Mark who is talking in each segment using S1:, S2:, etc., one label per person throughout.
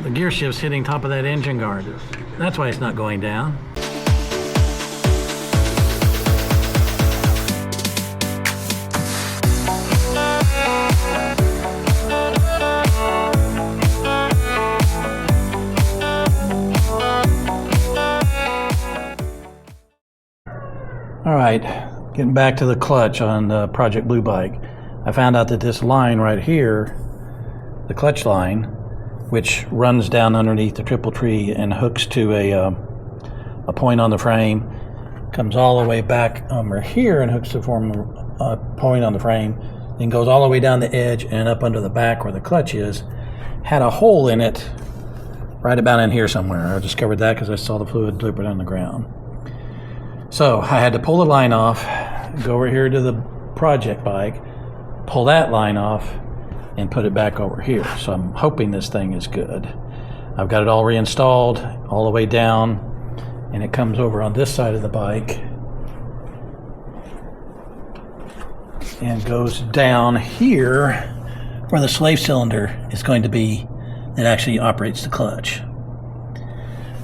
S1: The gear shift's hitting top of that engine guard. That's why it's not going down. All right, getting back to the clutch on the Project Blue bike. I found out that this line right here, the clutch line, which runs down underneath the triple tree and hooks to a point on the frame, comes all the way back over here and hooks to form a point on the frame, then goes all the way down the edge and up under the back where the clutch is, had a hole in it right about in here somewhere. I discovered that because I saw the fluid drip on the ground. So I had to pull the line off, go over here to the project bike, pull that line off, and put it back over here. So I'm hoping this thing is good. I've got it all reinstalled all the way down, and it comes over on this side of the bike and goes down here where the slave cylinder is going to be that actually operates the clutch.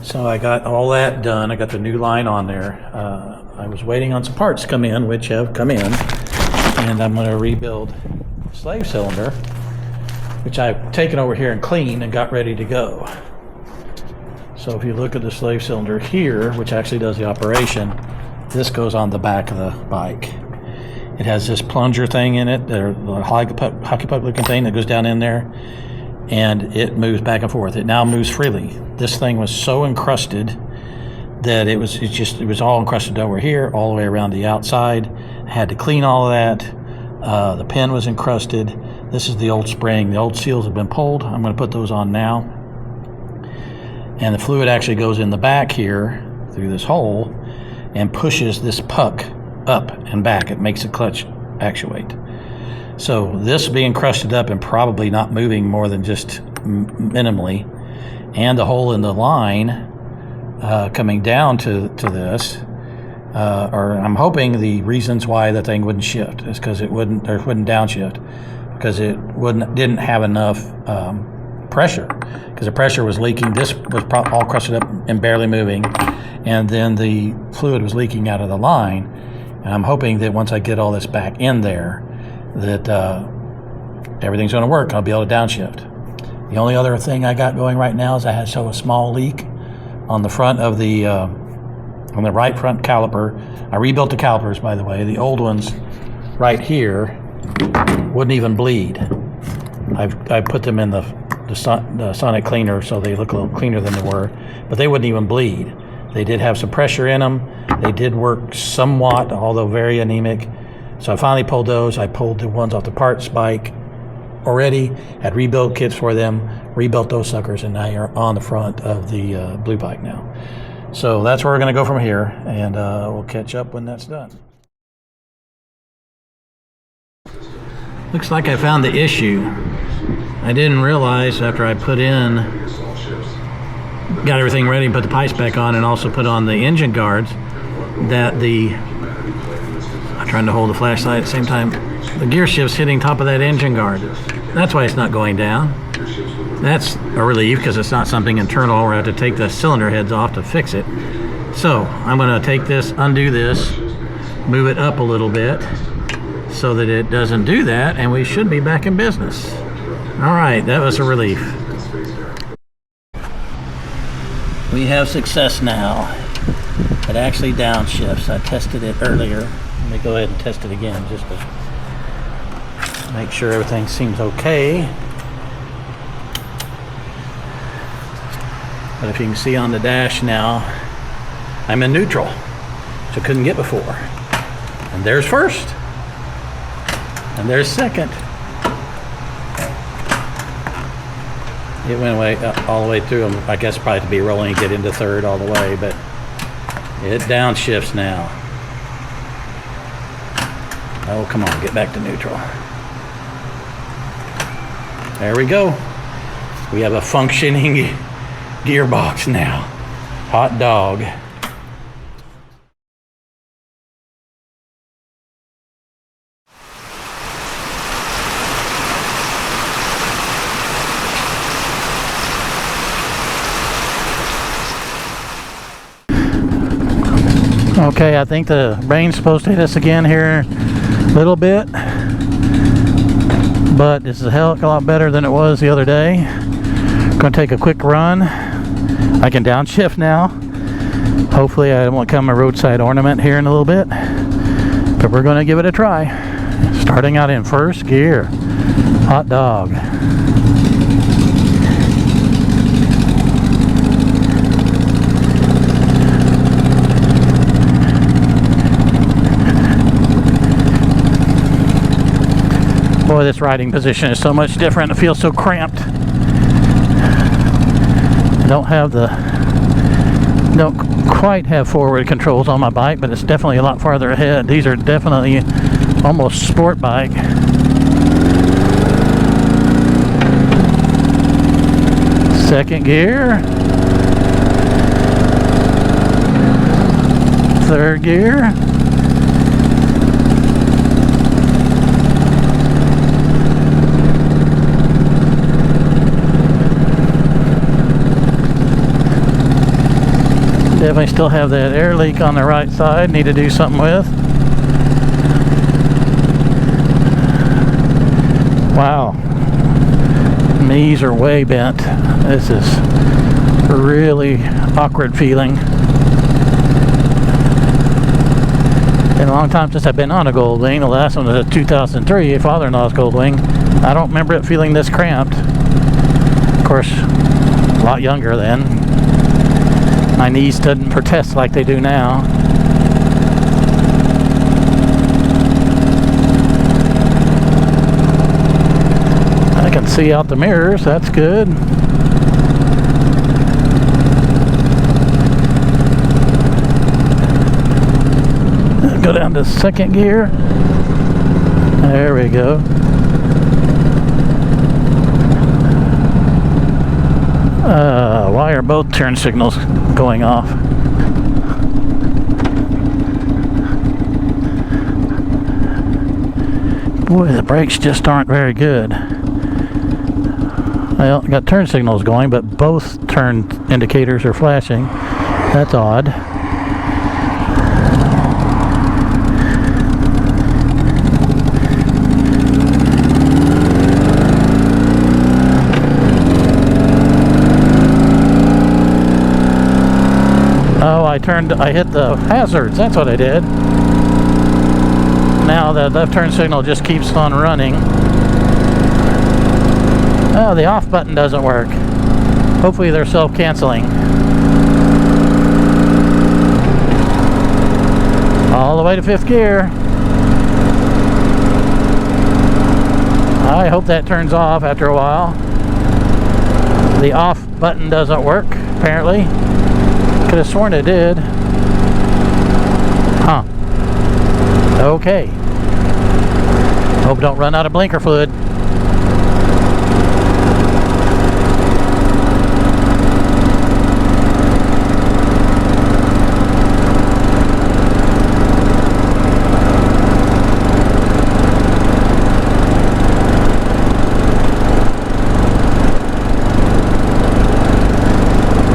S1: So I got all that done. I got the new line on there. I was waiting on some parts to come in, which have come in, and I'm going to rebuild the slave cylinder, which I've taken over here and cleaned and got ready to go. So if you look at the slave cylinder here, which actually does the operation, this goes on the back of the bike. It has this plunger thing in it, the hockey puck looking thing that goes down in there, and it moves back and forth. It now moves freely. This thing was so encrusted that it was all encrusted over here, all the way around the outside. I had to clean all of that. The pin was encrusted. This is the old spring. The old seals have been pulled. I'm going to put those on now. And the fluid actually goes in the back here through this hole and pushes this puck up and back. It makes the clutch actuate. So this being crusted up and probably not moving more than just minimally, and the hole in the line coming down to this, or I'm hoping the reasons why the thing wouldn't shift is because it wouldn't downshift, because it didn't have enough pressure, because the pressure was leaking. This was all crusted up and barely moving, and then the fluid was leaking out of the line. And I'm hoping that once I get all this back in there, that everything's going to work. I'll be able to downshift. The only other thing I got going right now is I had a small leak on the front of the on the right front caliper. I rebuilt the calipers, by the way. The old ones right here wouldn't even bleed. I put them in the sonic cleaner so they look a little cleaner than they were, but they wouldn't even bleed. They did have some pressure in them. They did work somewhat, although very anemic. So I finally pulled those. I pulled the ones off the parts bike already, had rebuild kits for them, rebuilt those suckers, and now you're on the front of the blue bike now. So that's where we're going to go from here, and we'll catch up when that's done. Looks like I found the issue. I didn't realize after I got everything ready and put the pipes back on and also put on the engine guards that I'm trying to hold the flashlight at the same time. The gear shift's hitting top of that engine guard. That's why it's not going down. That's a relief because it's not something internal where I have to take the cylinder heads off to fix it. So I'm going to take this, undo this, move it up a little bit so that it doesn't do that, and we should be back in business. All right, that was a relief. We have success now. It actually downshifts. I tested it earlier. Let me go ahead and test it again just to make sure everything seems okay. But if you can see on the dash now, I'm in neutral, which I couldn't get before. And there's first. And there's second. It went away all the way through. I guess probably to be rolling and get into third all the way, but it downshifts now. Oh, come on, get back to neutral. There we go. We have a functioning gearbox now. Hot dog. Okay, I think the rain's supposed to hit us again here a little bit, but this is a hell of a lot better than it was the other day. Gonna take a quick run. I can downshift now. Hopefully I won't become a roadside ornament here in a little bit, but we're gonna give it a try. Starting out in first gear. Hot dog. Boy, this riding position is so much different. It feels so cramped. I don't quite have forward controls on my bike, but it's definitely a lot farther ahead. These are definitely almost sport bike. Second gear. Third gear. Definitely still have that air leak on the right side. Need to do something with. Wow. Knees are way bent. This is a really awkward feeling. Been a long time since I've been on a Goldwing. The last one was a 2003 father-in-law's Goldwing. I don't remember it feeling this cramped. Of course, a lot younger then. My knees didn't protest like they do now. I can see out the mirrors, that's good. Go down to second gear. There we go. Why are both turn signals going off? Boy, the brakes just aren't very good. Well, I got turn signals going, but both turn indicators are flashing. That's odd. I hit the hazards, that's what I did. Now the left turn signal just keeps on running. Oh, the off button doesn't work. Hopefully they're self-canceling. All the way to fifth gear. I hope that turns off after a while. The off button doesn't work, apparently. Could have sworn it did. Huh. Okay. Hope don't run out of blinker fluid.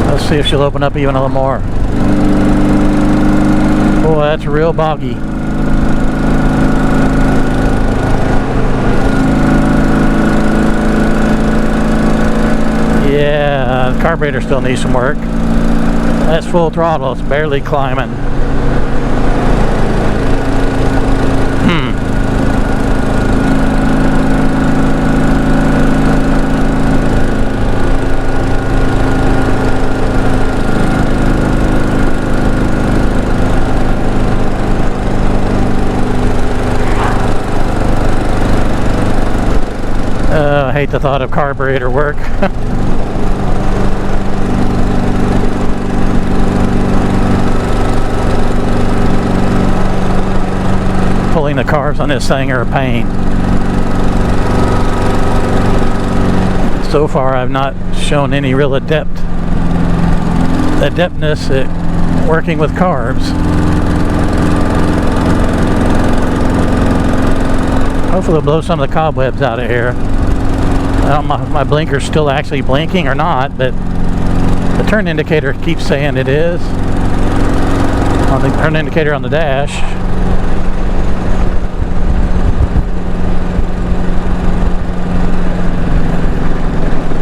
S1: Let's see if she'll open up even a little more. Boy, that's real boggy. Yeah, the carburetor still needs some work. That's full throttle, it's barely climbing. I hate the thought of carburetor work. Pulling the carbs on this thing are a pain. So far I've not shown any real adeptness at working with carbs. Hopefully it'll blow some of the cobwebs out of here. I don't know if my blinker's still actually blinking or not, but the turn indicator keeps saying it is. on the turn indicator on the dash.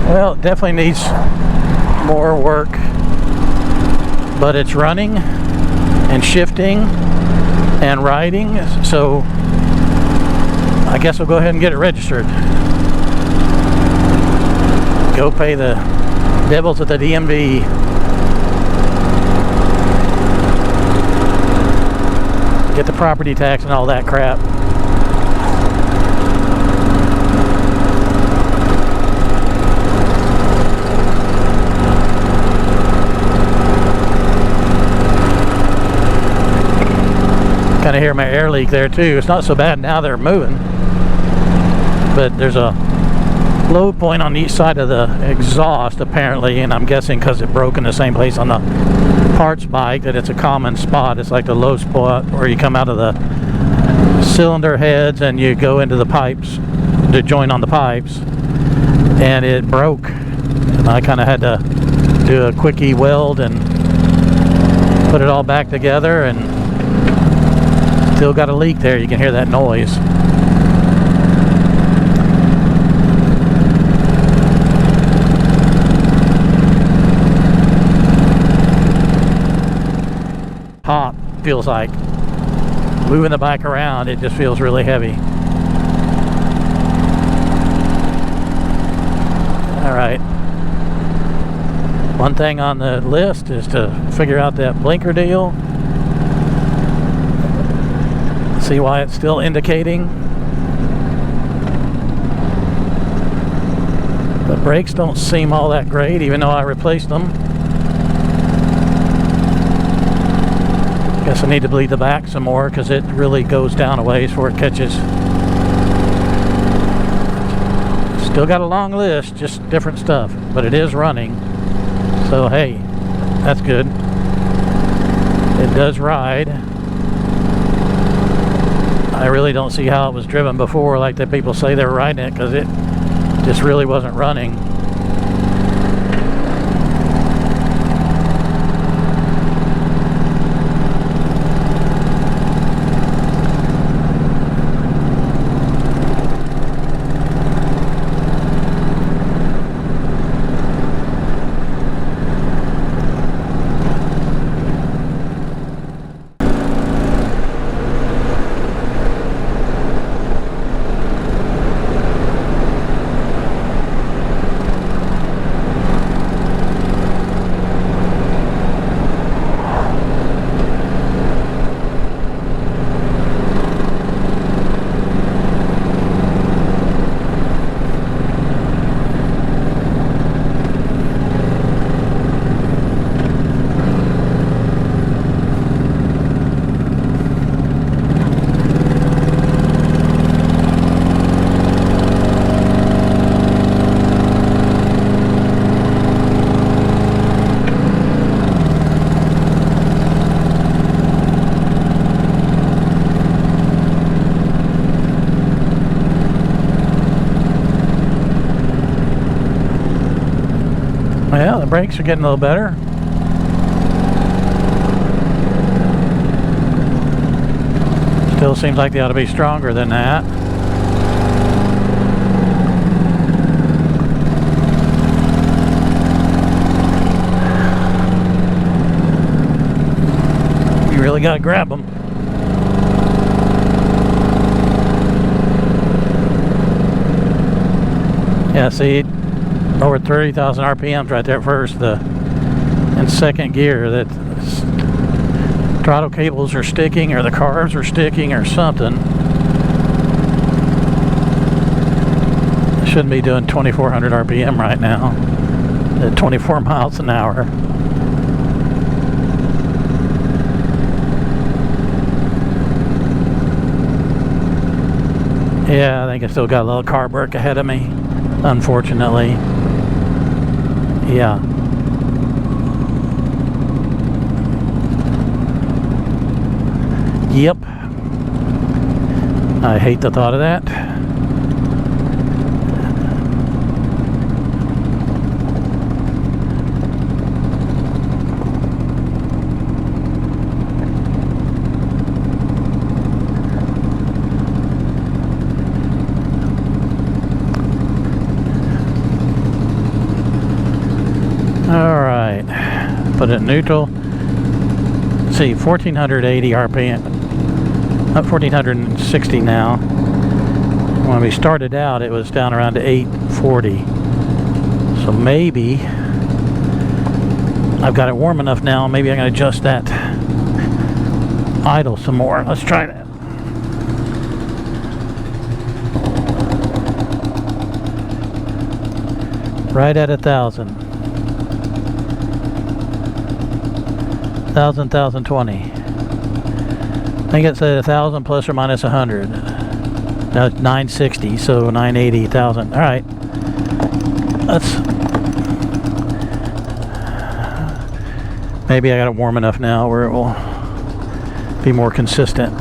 S1: Well, it definitely needs more work, but it's running and shifting and riding, so I guess we'll go ahead and get it registered. Go pay the devils at the DMV. Get the property tax and all that crap. Kind of hear my air leak there too. It's not so bad now, they're moving, but there's a low point on each side of the exhaust apparently, and I'm guessing because it broke in the same place on the parts bike that it's a common spot. It's like the low spot where you come out of the cylinder heads and you go into the pipes to join on the pipes, and it broke, and I kind of had to do a quickie weld and put it all back together, and still got a leak there. You can hear that noise. Hot, feels like. Moving the bike around, it just feels really heavy. Alright. One thing on the list is to figure out that blinker deal. See why it's still indicating. The brakes don't seem all that great, even though I replaced them. Guess I need to bleed the back some more because it really goes down a ways before it catches. Still got a long list, just different stuff, but it is running. So hey, that's good. It does ride. I really don't see how it was driven before like the people say they're riding it, because it just really wasn't running. Well, the brakes are getting a little better. Still seems like they ought to be stronger than that. You really got to grab them. Yeah, see, over 30,000 RPMs right there at first. In second gear, that throttle cables are sticking, or the carbs are sticking, or something. I shouldn't be doing 2,400 RPM right now at 24 miles an hour. Yeah, I think I still got a little carb work ahead of me, unfortunately. Yeah. Yep. I hate the thought of that. Alright, put it in neutral. Let's see, 1480 RPM, up 1460 now. When we started out, it was down around to 840. So maybe I've got it warm enough now. Maybe I can adjust that idle some more. Let's try that. Right at 1,000. 1,020. I think it's at 1,000 plus or minus 100. Now it's 960, so 980, 1,000. All right. Maybe I got it warm enough now where it will be more consistent.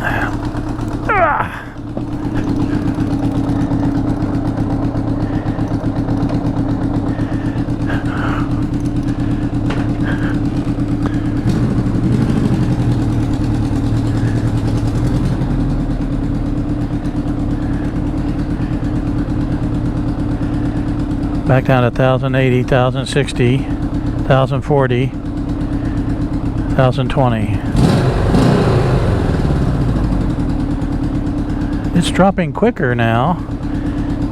S1: Back down to 1,080, 1,060, 1,040, 1,020. It's dropping quicker now.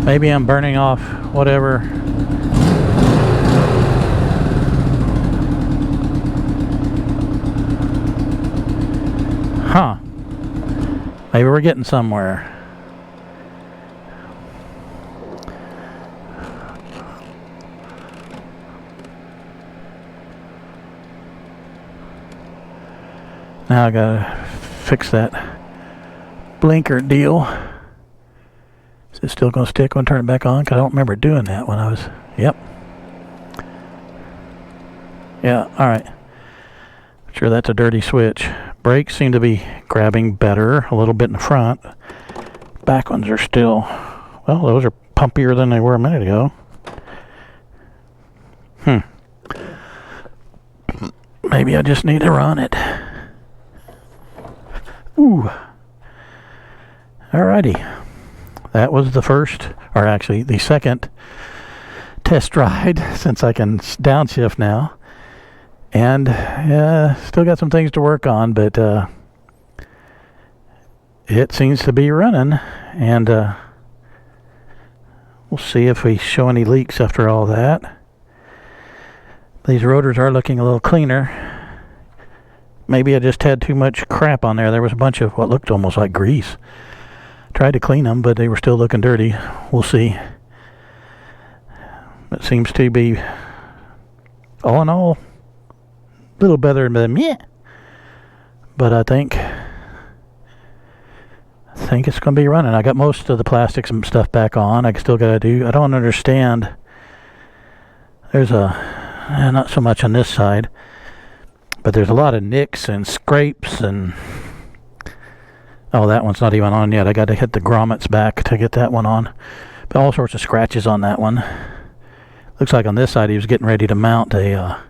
S1: Maybe I'm burning off whatever. Huh. Maybe we're getting somewhere. Now I gotta fix that blinker deal. Is it still gonna stick when I turn it back on? Because I don't remember doing that when I was. Yep. Yeah, alright. Sure, that's a dirty switch. Brakes seem to be grabbing better, a little bit in the front. Back ones are still, well, those are pumpier than they were a minute ago. Maybe I just need to run it. Ooh. Alrighty. That was the first, or actually the second test ride since I can downshift now. And still got some things to work on, but it seems to be running. And we'll see if we show any leaks after all that. These rotors are looking a little cleaner. Maybe I just had too much crap on there. There was a bunch of what looked almost like grease. Tried to clean them, but they were still looking dirty. We'll see. It seems to be, all in all, a little better than meh. But I think it's going to be running. I got most of the plastics and stuff back on. I still got to do. I don't understand. There's not so much on this side. But there's a lot of nicks and scrapes and... Oh, that one's not even on yet. I got to hit the grommets back to get that one on. But all sorts of scratches on that one. Looks like on this side he was getting ready to mount a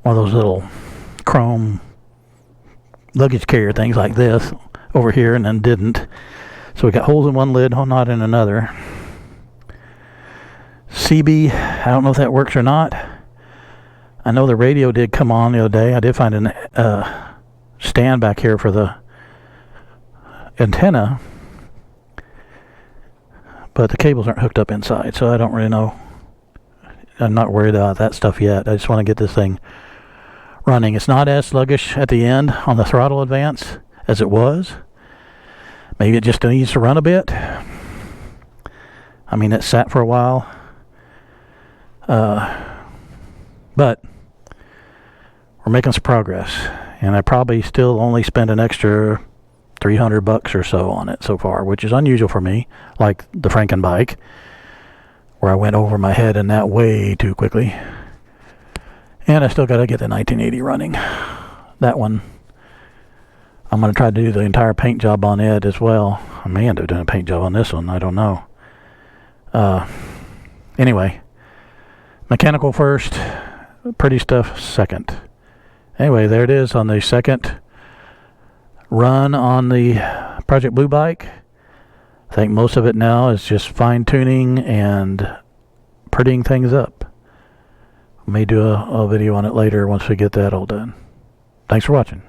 S1: one of those little chrome luggage carrier things like this over here, and then didn't. So we got holes in one lid, not in another. CB, I don't know if that works or not. I know the radio did come on the other day. I did find a stand back here for the antenna, but the cables aren't hooked up inside, so I don't really know. I'm not worried about that stuff yet. I just want to get this thing running. It's not as sluggish at the end on the throttle advance as it was. Maybe it just needs to run a bit. I mean, it sat for a while. But we're making some progress, and I probably still only spend an extra $300 or so on it so far, which is unusual for me, like the Franken bike, where I went over my head in that way too quickly. And I still got to get the 1980 running. That one, I'm going to try to do the entire paint job on it as well. I may end up doing a paint job on this one, I don't know. Anyway, mechanical first, pretty stuff second. Anyway, there it is on the second run on the Project Blue bike. I think most of it now is just fine-tuning and prettying things up. may do a video on it later once we get that all done. Thanks for watching.